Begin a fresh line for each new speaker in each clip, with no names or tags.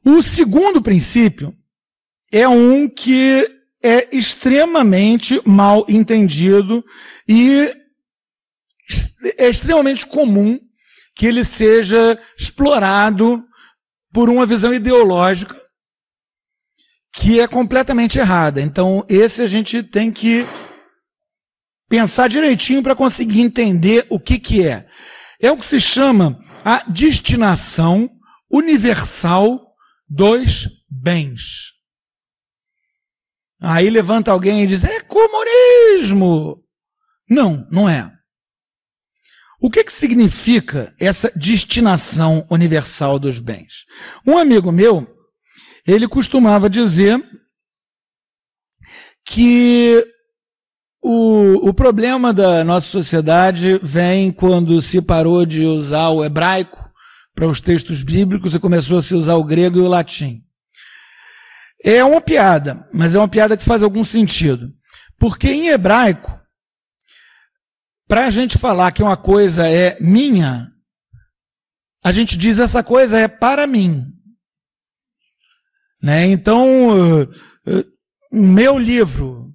O segundo princípio é um que é extremamente mal entendido e é extremamente comum que ele seja explorado por uma visão ideológica que é completamente errada. Então, esse a gente tem que pensar direitinho para conseguir entender o que é. É o que se chama a destinação universal dos bens. Aí levanta alguém e diz, é comunismo. Não, não é. O que significa essa destinação universal dos bens? Um amigo meu, ele costumava dizer que o problema da nossa sociedade vem quando se parou de usar o hebraico para os textos bíblicos e começou a se usar o grego e o latim. É uma piada, mas é uma piada que faz algum sentido. Porque em hebraico, para a gente falar que uma coisa é minha, a gente diz essa coisa é para mim. Né? Então, meu livro,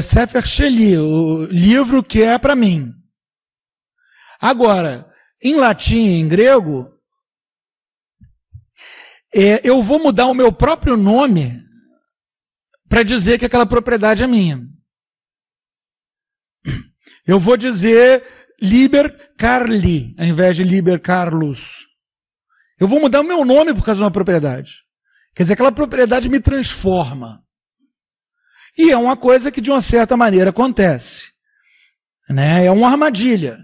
Sefer Sheli, o livro que é para mim. Agora, em latim e em grego, eu vou mudar o meu próprio nome para dizer que aquela propriedade é minha. Eu vou dizer Liber Carli, ao invés de Liber Carlos. Eu vou mudar o meu nome por causa de uma propriedade. Quer dizer, aquela propriedade me transforma. E é uma coisa que, de uma certa maneira, acontece. Né? É uma armadilha.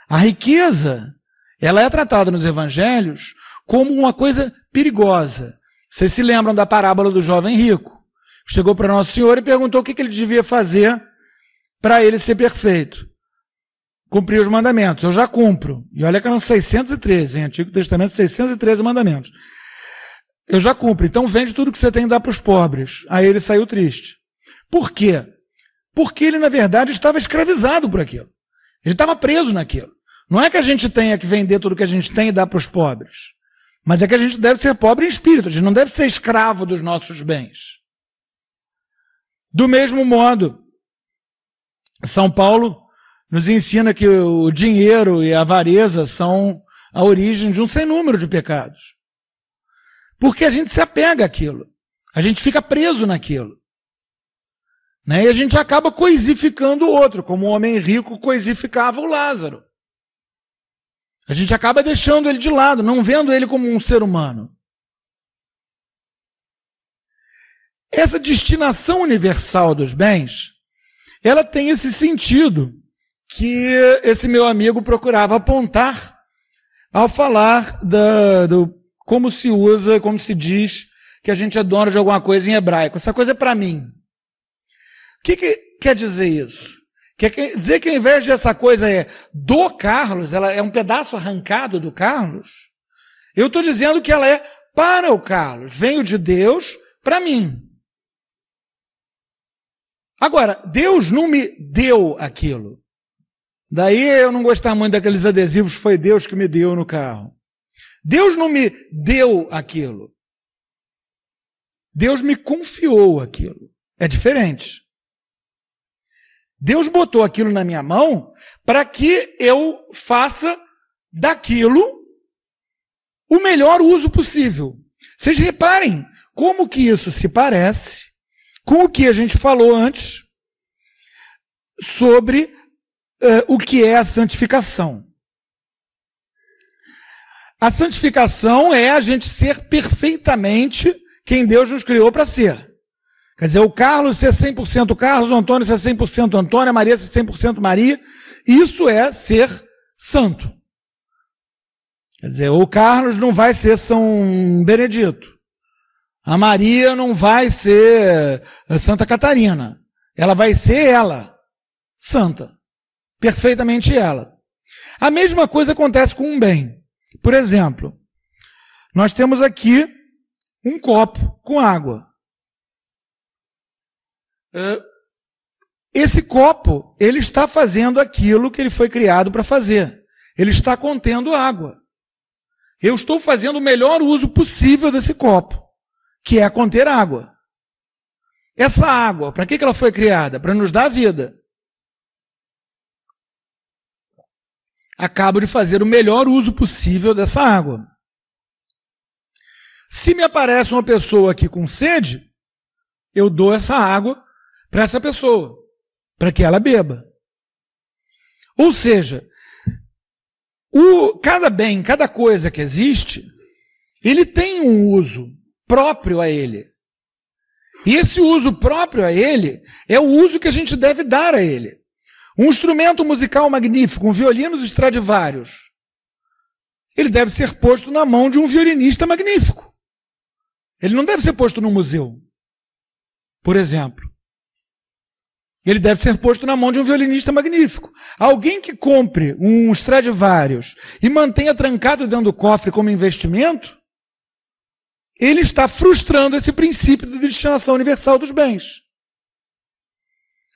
A riqueza, ela é tratada nos evangelhos como uma coisa perigosa. Vocês se lembram da parábola do jovem rico? Chegou para Nosso Senhor e perguntou o que ele devia fazer para ele ser perfeito. Cumprir os mandamentos. Eu já cumpro. E olha que eram 613, em Antigo Testamento, 613 mandamentos. Eu já cumpro. Então vende tudo que você tem e dá para os pobres. Aí ele saiu triste. Por quê? Porque ele, na verdade, estava escravizado por aquilo. Ele estava preso naquilo. Não é que a gente tenha que vender tudo que a gente tem e dar para os pobres. Mas é que a gente deve ser pobre em espírito. A gente não deve ser escravo dos nossos bens. Do mesmo modo, São Paulo nos ensina que o dinheiro e a avareza são a origem de um sem número de pecados. Porque a gente se apega àquilo. A gente fica preso naquilo. Né? E a gente acaba coisificando o outro, como o homem rico coisificava o Lázaro. A gente acaba deixando ele de lado, não vendo ele como um ser humano. Essa destinação universal dos bens, ela tem esse sentido que esse meu amigo procurava apontar ao falar como se usa, como se diz que a gente é dono de alguma coisa em hebraico. Essa coisa é para mim. O que quer dizer isso? Quer dizer que ao invés de essa coisa é do Carlos, ela é um pedaço arrancado do Carlos, eu estou dizendo que ela é para o Carlos. Venho de Deus para mim. Agora, Deus não me deu aquilo. Daí eu não gostar muito daqueles adesivos, foi Deus que me deu no carro. Deus não me deu aquilo. Deus me confiou aquilo. É diferente. Deus botou aquilo na minha mão para que eu faça daquilo o melhor uso possível. Vocês reparem como que isso se parece com o que a gente falou antes sobre o que é a santificação. A santificação é a gente ser perfeitamente quem Deus nos criou para ser. Quer dizer, o Carlos ser 100% Carlos, o Antônio ser 100% Antônio, a Maria ser 100% Maria. Isso é ser santo. Quer dizer, o Carlos não vai ser São Benedito. A Maria não vai ser Santa Catarina. Ela vai ser ela, santa. Perfeitamente ela. A mesma coisa acontece com um bem. Por exemplo, nós temos aqui um copo com água. Esse copo, ele está fazendo aquilo que ele foi criado para fazer. Ele está contendo água. Eu estou fazendo o melhor uso possível desse copo, que é conter água. Essa água, para que ela foi criada? Para nos dar a vida. Acabo de fazer o melhor uso possível dessa água. Se me aparece uma pessoa aqui com sede, eu dou essa água para essa pessoa, para que ela beba. Ou seja, cada bem, cada coisa que existe, ele tem um uso próprio a ele. E esse uso próprio a ele é o uso que a gente deve dar a ele. Um instrumento musical magnífico, um violino Stradivarius, ele deve ser posto na mão de um violinista magnífico. Ele não deve ser posto no museu, por exemplo. Ele deve ser posto na mão de um violinista magnífico. Alguém que compre um Stradivarius e mantenha trancado dentro do cofre como investimento, ele está frustrando esse princípio de destinação universal dos bens.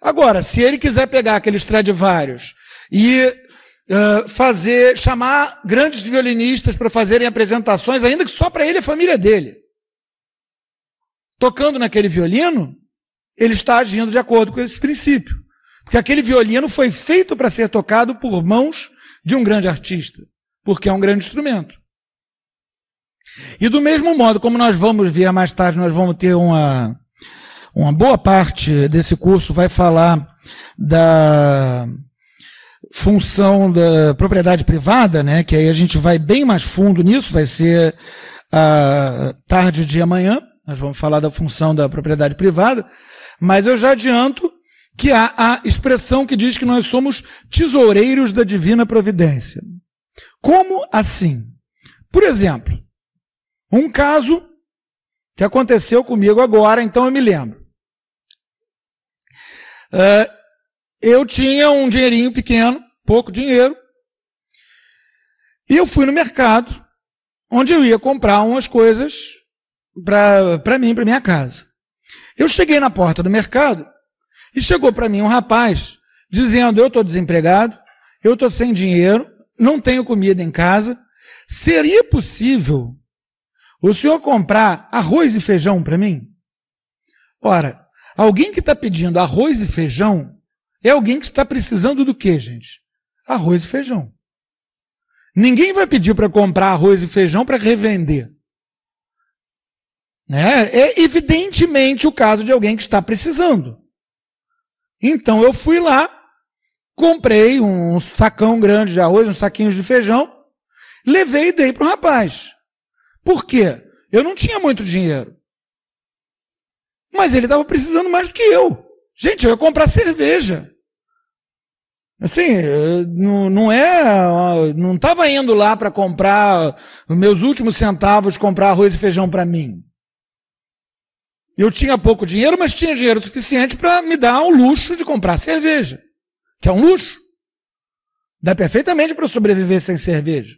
Agora, se ele quiser pegar aquele Stradivarius e chamar grandes violinistas para fazerem apresentações, ainda que só para ele e a família dele, tocando naquele violino, ele está agindo de acordo com esse princípio. Porque aquele violino foi feito para ser tocado por mãos de um grande artista, porque é um grande instrumento. E do mesmo modo, como nós vamos ver mais tarde, nós vamos ter uma boa parte desse curso vai falar da função da propriedade privada, né? Que aí a gente vai bem mais fundo nisso, vai ser a tarde de amanhã. Nós vamos falar da função da propriedade privada, mas eu já adianto que há a expressão que diz que nós somos tesoureiros da divina providência. Como assim? Por exemplo, um caso que aconteceu comigo agora, então eu me lembro. Eu tinha um dinheirinho pequeno, pouco dinheiro, e eu fui no mercado, onde eu ia comprar umas coisas para mim, para minha casa. Eu cheguei na porta do mercado e chegou para mim um rapaz dizendo: eu estou desempregado, eu estou sem dinheiro, não tenho comida em casa, seria possível o senhor comprar arroz e feijão para mim? Ora, alguém que está pedindo arroz e feijão é alguém que está precisando do quê, gente? Arroz e feijão. Ninguém vai pedir para comprar arroz e feijão para revender. É evidentemente o caso de alguém que está precisando. Então eu fui lá, comprei um sacão grande de arroz, uns saquinhos de feijão, levei e dei para o rapaz. Por quê? Eu não tinha muito dinheiro. Mas ele estava precisando mais do que eu. Gente, eu ia comprar cerveja. Assim, não estava indo lá para comprar os meus últimos centavos, comprar arroz e feijão para mim. Eu tinha pouco dinheiro, mas tinha dinheiro suficiente para me dar o luxo de comprar cerveja, que é um luxo. Dá perfeitamente para eu sobreviver sem cerveja.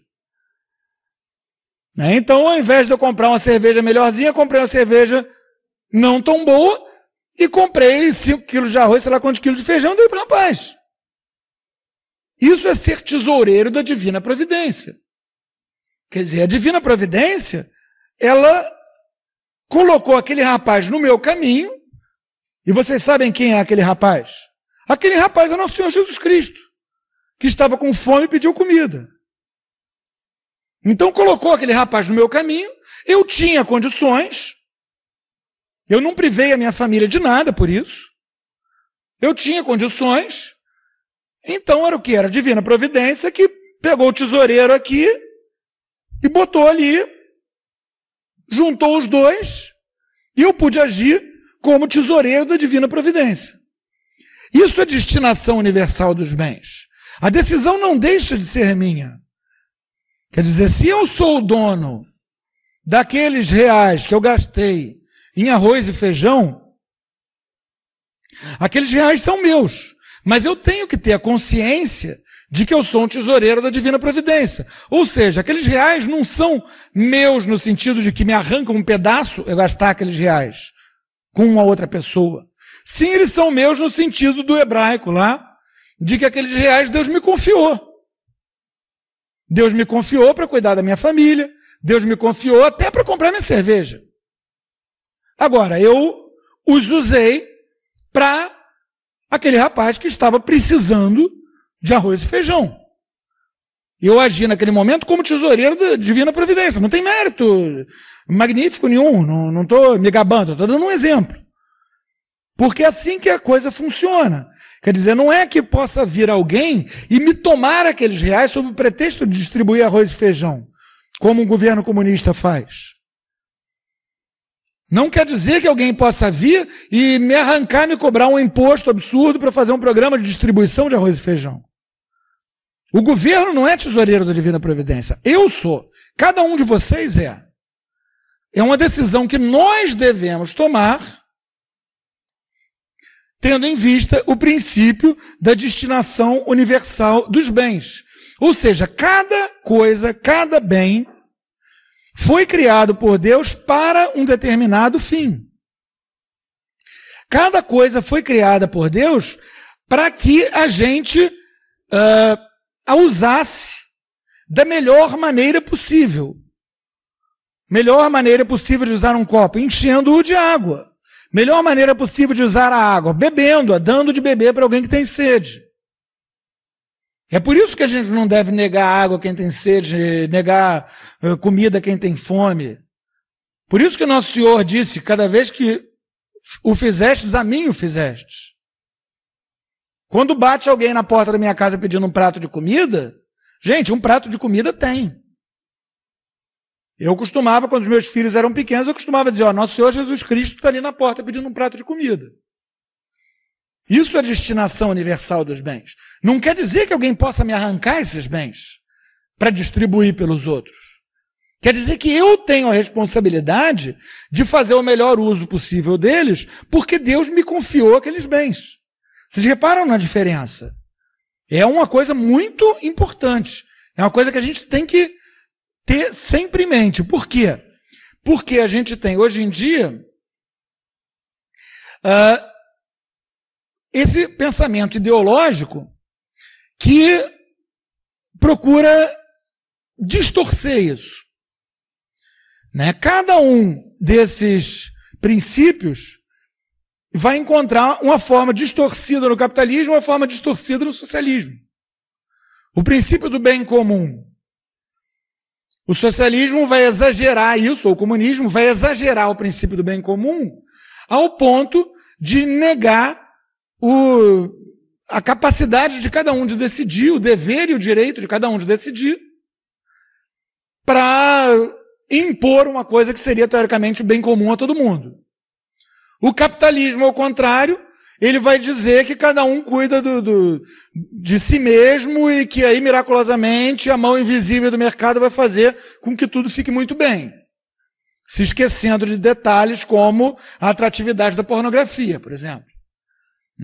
Então, ao invés de eu comprar uma cerveja melhorzinha, comprei uma cerveja não tão boa e comprei 5 quilos de arroz, sei lá quantos quilos de feijão, dei para o rapaz. Isso é ser tesoureiro da divina providência. Quer dizer, a divina providência, ela colocou aquele rapaz no meu caminho, e vocês sabem quem é aquele rapaz? Aquele rapaz é nosso Senhor Jesus Cristo, que estava com fome e pediu comida. Então colocou aquele rapaz no meu caminho, eu tinha condições, eu não privei a minha família de nada por isso, eu tinha condições, então era o que? Era a divina providência que pegou o tesoureiro aqui e botou ali, juntou os dois, e eu pude agir como tesoureiro da divina providência. Isso é destinação universal dos bens. A decisão não deixa de ser minha. Quer dizer, se eu sou o dono daqueles reais que eu gastei em arroz e feijão, aqueles reais são meus. Mas eu tenho que ter a consciência de que eu sou um tesoureiro da divina providência. Ou seja, aqueles reais não são meus no sentido de que me arrancam um pedaço eu gastar aqueles reais com uma outra pessoa. Sim, eles são meus no sentido do hebraico lá, de que aqueles reais Deus me confiou. Deus me confiou para cuidar da minha família, Deus me confiou até para comprar minha cerveja. Agora, eu os usei para aquele rapaz que estava precisando de arroz e feijão. Eu agi naquele momento como tesoureiro da divina providência. Não tem mérito magnífico nenhum, não estou me gabando, estou dando um exemplo. Porque é assim que a coisa funciona. Quer dizer, não é que possa vir alguém e me tomar aqueles reais sob o pretexto de distribuir arroz e feijão, como um governo comunista faz. Não quer dizer que alguém possa vir e me arrancar, me cobrar um imposto absurdo para fazer um programa de distribuição de arroz e feijão. O governo não é tesoureiro da divina providência. Eu sou. Cada um de vocês é. É uma decisão que nós devemos tomar, tendo em vista o princípio da destinação universal dos bens. Ou seja, cada coisa, cada bem foi criado por Deus para um determinado fim. Cada coisa foi criada por Deus para que a gente a usasse da melhor maneira possível. Melhor maneira possível de usar um copo, enchendo-o de água. Melhor maneira possível de usar a água, bebendo-a, dando de beber para alguém que tem sede. É por isso que a gente não deve negar água a quem tem sede, negar comida a quem tem fome. Por isso que o nosso Senhor disse, cada vez que o fizestes, a mim o fizestes. Quando bate alguém na porta da minha casa pedindo um prato de comida, gente, um prato de comida tem. Eu costumava, quando os meus filhos eram pequenos, eu costumava dizer, nosso Senhor Jesus Cristo está ali na porta pedindo um prato de comida. Isso é a destinação universal dos bens. Não quer dizer que alguém possa me arrancar esses bens para distribuir pelos outros. Quer dizer que eu tenho a responsabilidade de fazer o melhor uso possível deles, porque Deus me confiou aqueles bens. Vocês reparam na diferença? É uma coisa muito importante. É uma coisa que a gente tem que ter sempre em mente. Por quê? Porque a gente tem, hoje em dia, esse pensamento ideológico que procura distorcer isso. Né? Cada um desses princípios vai encontrar uma forma distorcida no capitalismo e uma forma distorcida no socialismo. O princípio do bem comum. O socialismo vai exagerar isso, ou o comunismo vai exagerar o princípio do bem comum ao ponto de negar a capacidade de cada um de decidir, o dever e o direito de cada um de decidir, para impor uma coisa que seria, teoricamente, o bem comum a todo mundo. O capitalismo, ao contrário, ele vai dizer que cada um cuida de si mesmo e que aí, miraculosamente, a mão invisível do mercado vai fazer com que tudo fique muito bem. Se esquecendo de detalhes como a atratividade da pornografia, por exemplo.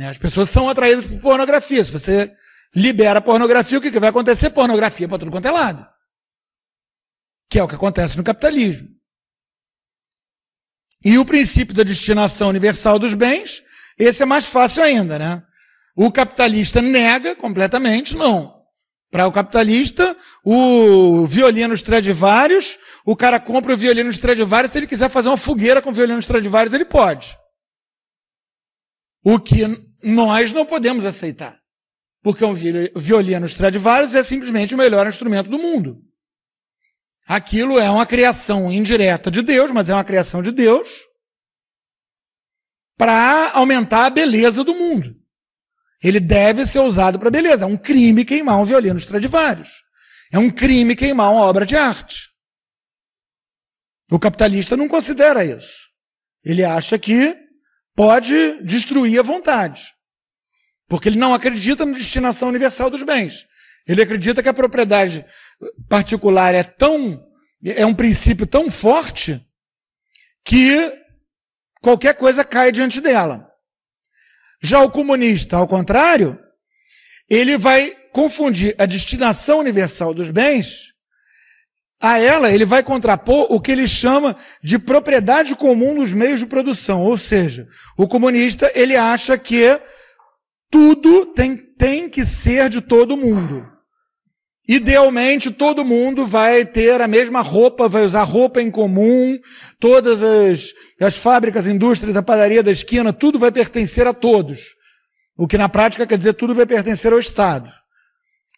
As pessoas são atraídas por pornografia. Se você libera a pornografia, o que vai acontecer? Pornografia para tudo quanto é lado. Que é o que acontece no capitalismo. E o princípio da destinação universal dos bens, esse é mais fácil ainda, né? O capitalista nega completamente, não. Para o capitalista, o violino Stradivarius, o cara compra o violino Stradivarius, se ele quiser fazer uma fogueira com o violino Stradivarius, ele pode. O que nós não podemos aceitar. Porque um violino Stradivarius é simplesmente o melhor instrumento do mundo. Aquilo é uma criação indireta de Deus, mas é uma criação de Deus para aumentar a beleza do mundo. Ele deve ser usado para beleza. É um crime queimar um violino Stradivarius. É um crime queimar uma obra de arte. O capitalista não considera isso. Ele acha que pode destruir à vontade. Porque ele não acredita na destinação universal dos bens. Ele acredita que a propriedade particular é um princípio tão forte que qualquer coisa cai diante dela. Já o comunista, ao contrário, ele vai confundir a destinação universal dos bens, a ela ele vai contrapor o que ele chama de propriedade comum dos meios de produção. Ou seja, o comunista ele acha que tudo tem que ser de todo mundo. idealmente todo mundo vai ter a mesma roupa, vai usar roupa em comum, todas as fábricas, indústrias, a padaria da esquina, tudo vai pertencer a todos. O que na prática quer dizer tudo vai pertencer ao Estado.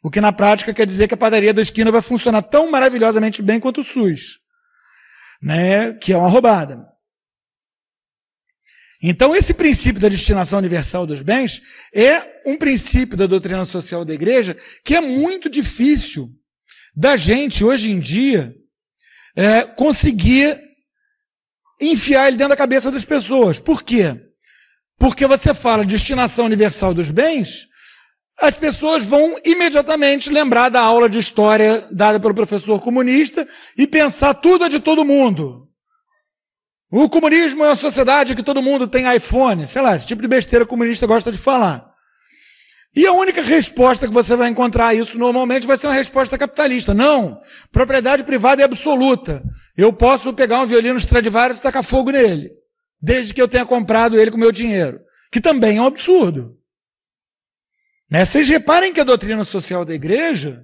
O que na prática quer dizer que a padaria da esquina vai funcionar tão maravilhosamente bem quanto o SUS, né? Que é uma roubada. Então, esse princípio da destinação universal dos bens é um princípio da doutrina social da igreja que é muito difícil da gente, hoje em dia, conseguir enfiar ele dentro da cabeça das pessoas. Por quê? Porque você fala destinação universal dos bens, as pessoas vão imediatamente lembrar da aula de história dada pelo professor comunista e pensar tudo é de todo mundo. O comunismo é uma sociedade que todo mundo tem iPhone, sei lá, esse tipo de besteira comunista gosta de falar. E a única resposta que você vai encontrar a isso normalmente vai ser uma resposta capitalista. Não, propriedade privada é absoluta. Eu posso pegar um violino Stradivarius e tacar fogo nele, desde que eu tenha comprado ele com meu dinheiro, que também é um absurdo. Né? Vocês reparem que a doutrina social da igreja,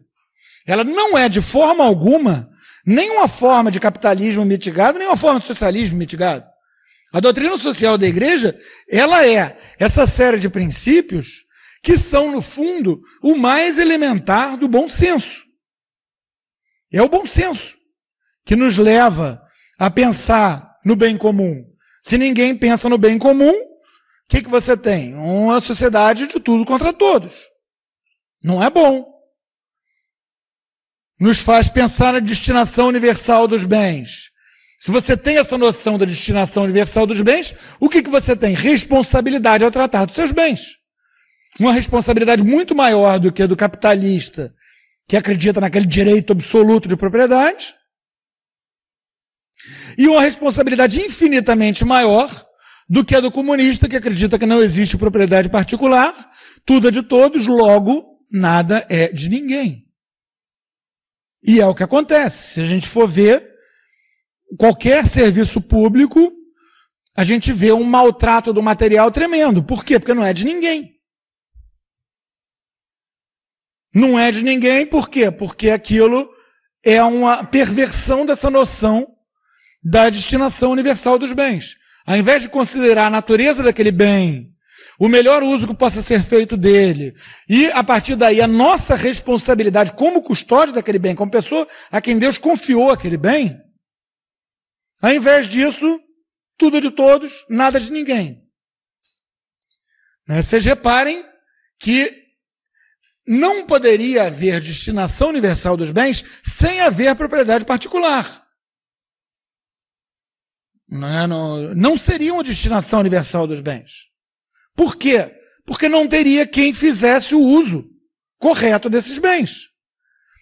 ela não é de forma alguma nem uma forma de capitalismo mitigado, nem uma forma de socialismo mitigado. A doutrina social da igreja, ela é essa série de princípios que são, no fundo, o mais elementar do bom senso. É o bom senso que nos leva a pensar no bem comum. Se ninguém pensa no bem comum, o que você tem? Uma sociedade de tudo contra todos. Não é bom. Nos faz pensar na destinação universal dos bens. Se você tem essa noção da destinação universal dos bens, o que você tem? Responsabilidade ao tratar dos seus bens. Uma responsabilidade muito maior do que a do capitalista, que acredita naquele direito absoluto de propriedade, e uma responsabilidade infinitamente maior do que a do comunista, que acredita que não existe propriedade particular, tudo é de todos, logo, nada é de ninguém. E é o que acontece. Se a gente for ver qualquer serviço público, a gente vê um maltrato do material tremendo. Por quê? Porque não é de ninguém. Não é de ninguém, por quê? Porque aquilo é uma perversão dessa noção da destinação universal dos bens. Ao invés de considerar a natureza daquele bem, o melhor uso que possa ser feito dele, e a partir daí a nossa responsabilidade como custódio daquele bem, como pessoa a quem Deus confiou aquele bem, ao invés disso, tudo de todos, nada de ninguém. Vocês reparem que não poderia haver destinação universal dos bens sem haver propriedade particular. Não seria uma destinação universal dos bens. Por quê? Porque não teria quem fizesse o uso correto desses bens.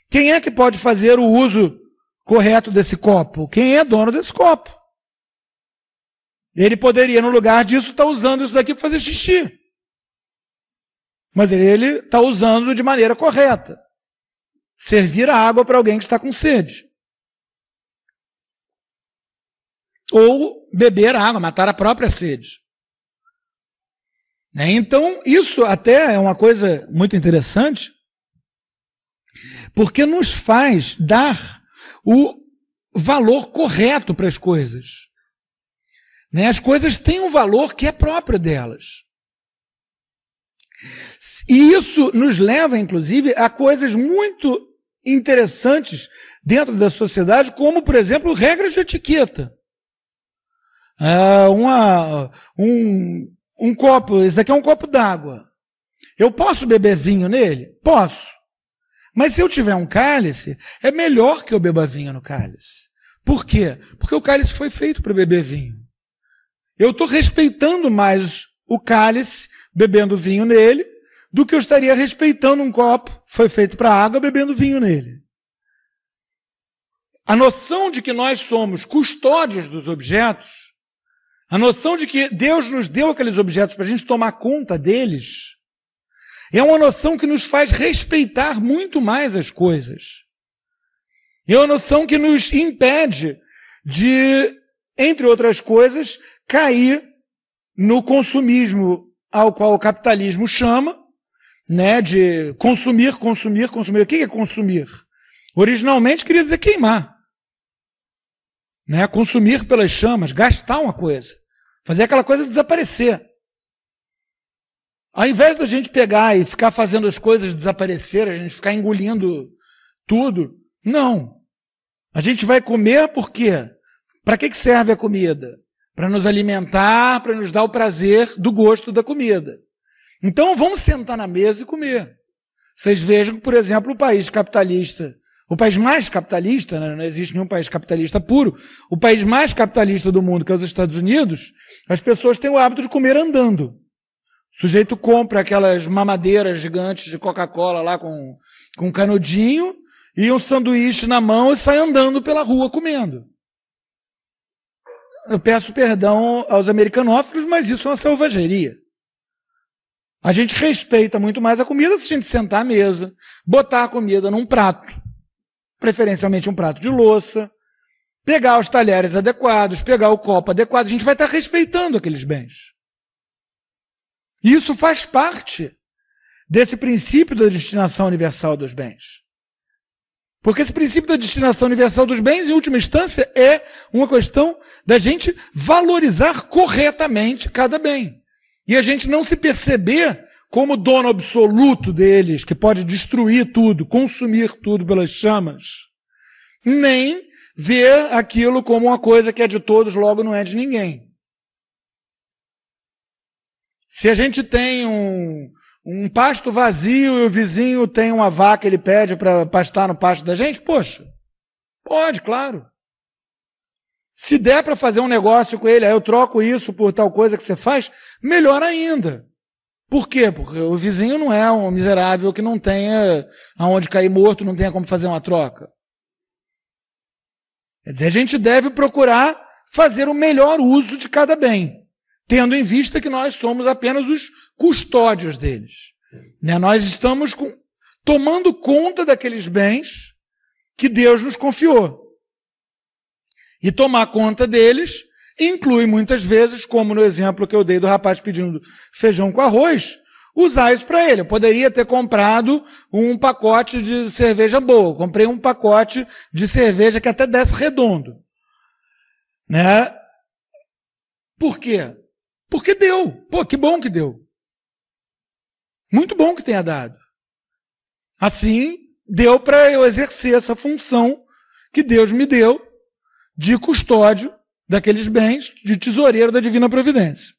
Quem é que pode fazer o uso correto desse copo? Quem é dono desse copo? Ele poderia, no lugar disso, estar usando isso daqui para fazer xixi. Mas ele está usando de maneira correta. Servir a água para alguém que está com sede. Ou beber a água, matar a própria sede. Então, isso até é uma coisa muito interessante, porque nos faz dar o valor correto para as coisas. As coisas têm um valor que é próprio delas. E isso nos leva, inclusive, a coisas muito interessantes dentro da sociedade, como, por exemplo, regras de etiqueta. Um copo, esse daqui é um copo d'água. Eu posso beber vinho nele? Posso. Mas se eu tiver um cálice, é melhor que eu beba vinho no cálice. Por quê? Porque o cálice foi feito para beber vinho. Eu estou respeitando mais o cálice, bebendo vinho nele, do que eu estaria respeitando um copo, foi feito para água, bebendo vinho nele. A noção de que nós somos custódios dos objetos, a noção de que Deus nos deu aqueles objetos para a gente tomar conta deles, é uma noção que nos faz respeitar muito mais as coisas. É uma noção que nos impede de, entre outras coisas, cair no consumismo ao qual o capitalismo chama, né, de consumir, consumir, consumir. O que é consumir? Originalmente queria dizer queimar. Né? Consumir pelas chamas, gastar uma coisa. Fazer aquela coisa desaparecer. Ao invés da gente pegar e ficar fazendo as coisas desaparecer, a gente ficar engolindo tudo, não. A gente vai comer por quê? Para que serve a comida? Para nos alimentar, para nos dar o prazer do gosto da comida. Então vamos sentar na mesa e comer. Vocês vejam que, por exemplo, o país capitalista, o país mais capitalista, né, não existe nenhum país capitalista puro, o país mais capitalista do mundo, que é os Estados Unidos, as pessoas têm o hábito de comer andando. O sujeito compra aquelas mamadeiras gigantes de Coca-Cola lá com canudinho e um sanduíche na mão e sai andando pela rua comendo. Eu peço perdão aos americanófilos, mas isso é uma selvageria. A gente respeita muito mais a comida se a gente sentar à mesa, botar a comida num prato, preferencialmente um prato de louça, pegar os talheres adequados, pegar o copo adequado, a gente vai estar respeitando aqueles bens. E isso faz parte desse princípio da destinação universal dos bens. Porque esse princípio da destinação universal dos bens, em última instância, é uma questão da gente valorizar corretamente cada bem. E a gente não se perceber como dono absoluto deles, que pode destruir tudo, consumir tudo pelas chamas, nem ver aquilo como uma coisa que é de todos, logo não é de ninguém. Se a gente tem um pasto vazio e o vizinho tem uma vaca, ele pede para pastar no pasto da gente, poxa, pode, claro. Se der para fazer um negócio com ele, aí eu troco isso por tal coisa que você faz, melhor ainda. Por quê? Porque o vizinho não é um miserável que não tenha aonde cair morto, não tenha como fazer uma troca. Quer dizer, a gente deve procurar fazer o melhor uso de cada bem, tendo em vista que nós somos apenas os custódios deles. Né? Nós estamos tomando conta daqueles bens que Deus nos confiou. E tomar conta deles inclui muitas vezes, como no exemplo que eu dei do rapaz pedindo feijão com arroz, usar isso para ele. Eu poderia ter comprado um pacote de cerveja boa. Eu comprei um pacote de cerveja que até desce redondo. Né? Por quê? Porque deu. Pô, que bom que deu. Muito bom que tenha dado. Assim, deu para eu exercer essa função que Deus me deu de custódio daqueles bens, de tesoureiro da divina providência.